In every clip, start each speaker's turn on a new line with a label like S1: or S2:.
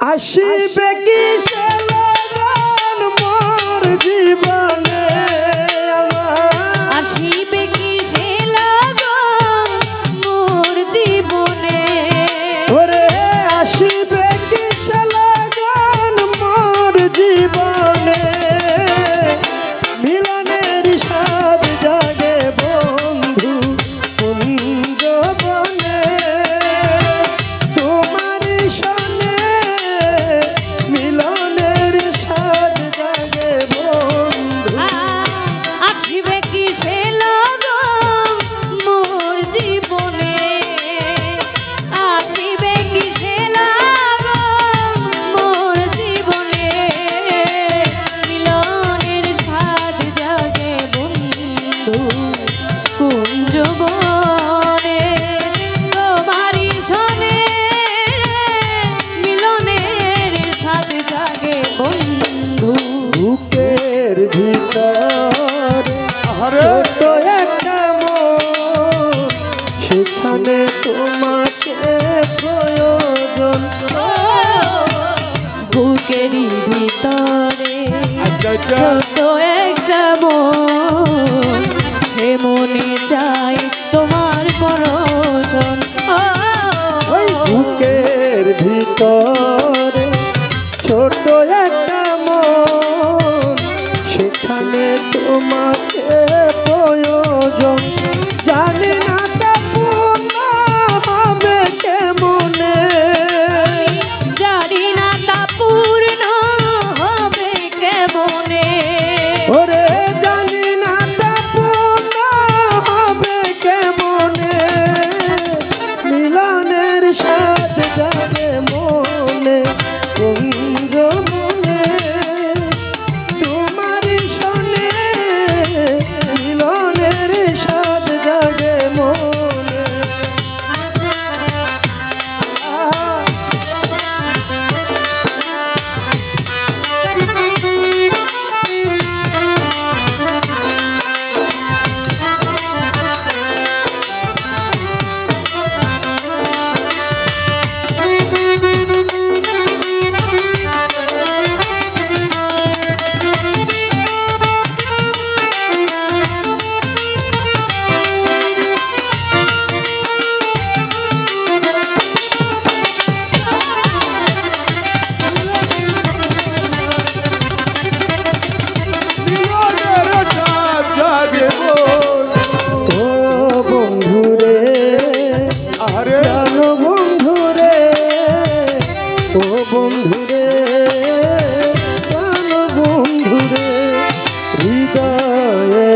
S1: আসিবে কি সে লগন মোর জীবনে
S2: আসিবে কি সে লগন মোর জীবনে
S1: ওরে আসিবে কি সে লগন মোর জীবনে মিলনের স্বাদ জাগে বন্ধু কুঞ্জবনে তোমার সনে মিলনের স্বাদ জাগে বন্ধু
S2: আসিবে কি সে লগন মোর জীবনে আসিবে কি সে লগন মোর জীবনে মিলনের স্বাদ জাগে বন্ধু কুঞ্জবনে তোমারি সনে মিলনের স্বাদ জাগে বন্ধু
S1: বুকের ভিতর ছোট একটা মন সেখানে তোমাকে প্রয়োজন
S2: বুকেরই ভিতরে ছোট একটা মন সে মনে চাই তোমার পরশন
S1: ওই বুকের ভিতরে ছোট একটা মন সেখানে তোমাকে প্রয়োজন জানি না তা পূর্ণ হবে কেমনে
S2: জানি না তা পূর্ণ হবে কেমনে
S1: ওরে জানি না তা পূর্ণ হবে কেমনে মিলনের স্বাদ জাগে মনে কুঞ্জ মনে তোমার সনে মিলনের স্বাদ জাগে মনে ও বন্ধুরে জানো বন্ধুরে ও বন্ধুরে জানো বন্ধুরে হৃদয়ে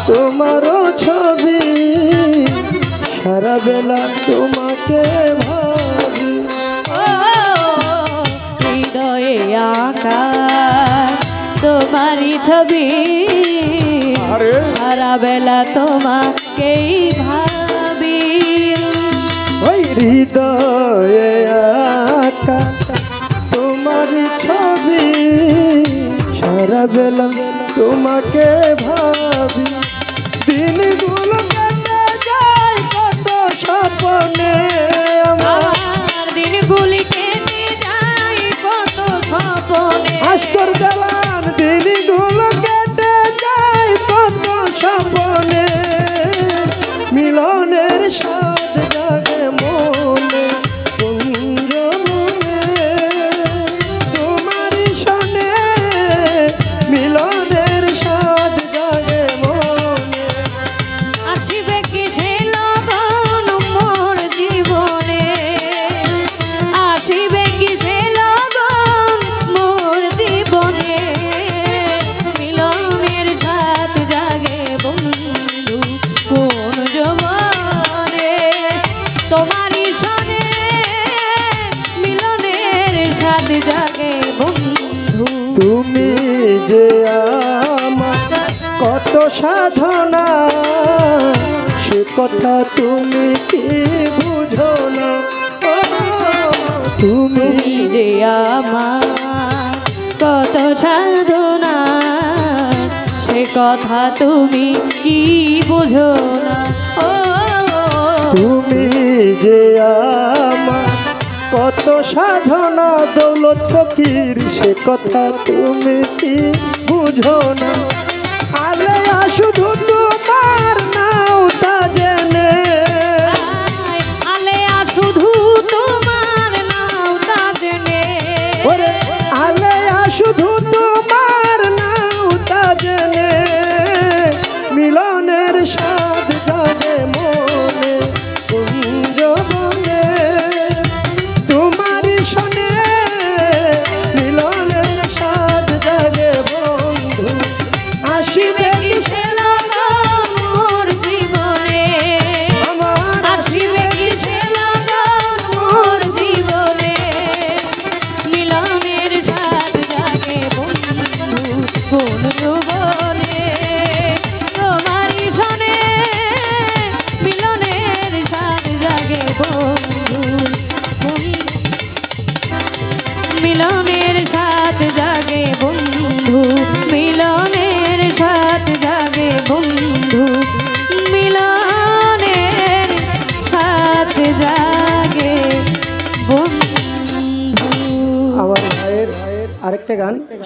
S1: তোমারও ছবি সারা বেলা তোমাকে ভাবি
S2: হৃদয়ে আঁকা তোমারই ছবি সারা বেলা তোমাকেই ভাবি
S1: ওই হৃদয়ে আঁকা তোমার ছবি সারা বেলা তোমাকে ভাবি দিনগুলো কেটে যায় কত স্বপ্নে
S2: আমার দিনগুলি কেটে যায় কত স্বপ্নে
S1: আজকর দেওয়ান দিনগুলো কেটে যায় কত স্বপ্নে মিলনের স্বাদ জাগে মনে কুঞ্জ মনে তোমার সনে মিলনের স্বাদ জাগে মনে
S2: আসিবে কি সে লগন মোর জীবনে আসিবে কি সে লগন মোর জীবনে মিলনের স্বাদ জাগে বন্ধু কোন যৌবনে তোমারই সনে মিলনের স্বাদ জাগে বন্ধু
S1: তুমি যে আমার কত সাধনা সে কথা তুমি কি বুঝো না ও, তুমি
S2: তুমি যে আমার কত সাধনা সে কথা তুমি কি বোঝো না ও
S1: তুমি যে আমার কত সাধনা দৌলত ফকির সে কথা তুমি কি বুঝো না আলেয়া শুধু তোমার নাও তা জেনে
S2: আলেয়া শুধু তোমার নাও তা জেনে
S1: ওরে আলেয়া শুধু তোমার নাও তা জেনে মিলনের স্বাদ জাগে মনে কুঞ্জবনে তোমারই শোনে মিলনের স্বাদ জাগে বন্ধু আসিবে কি
S2: সে লগন মোর জীবনে
S1: আমার
S2: আসিবে কি সে লগন মোর জীবনে মিলনের স্বাদ জাগে বন্ধু কোন যৌবনে তোমারই শোনে মিলনের স্বাদ জাগে বন্ধু মিলনের স্বাদ জাগে বন্ধু মিলনের স্বাদ জাগে বন্ধু মিলনের স্বাদ জাগে বন্ধু
S1: আমার ভাইয়ের আরেকটা গান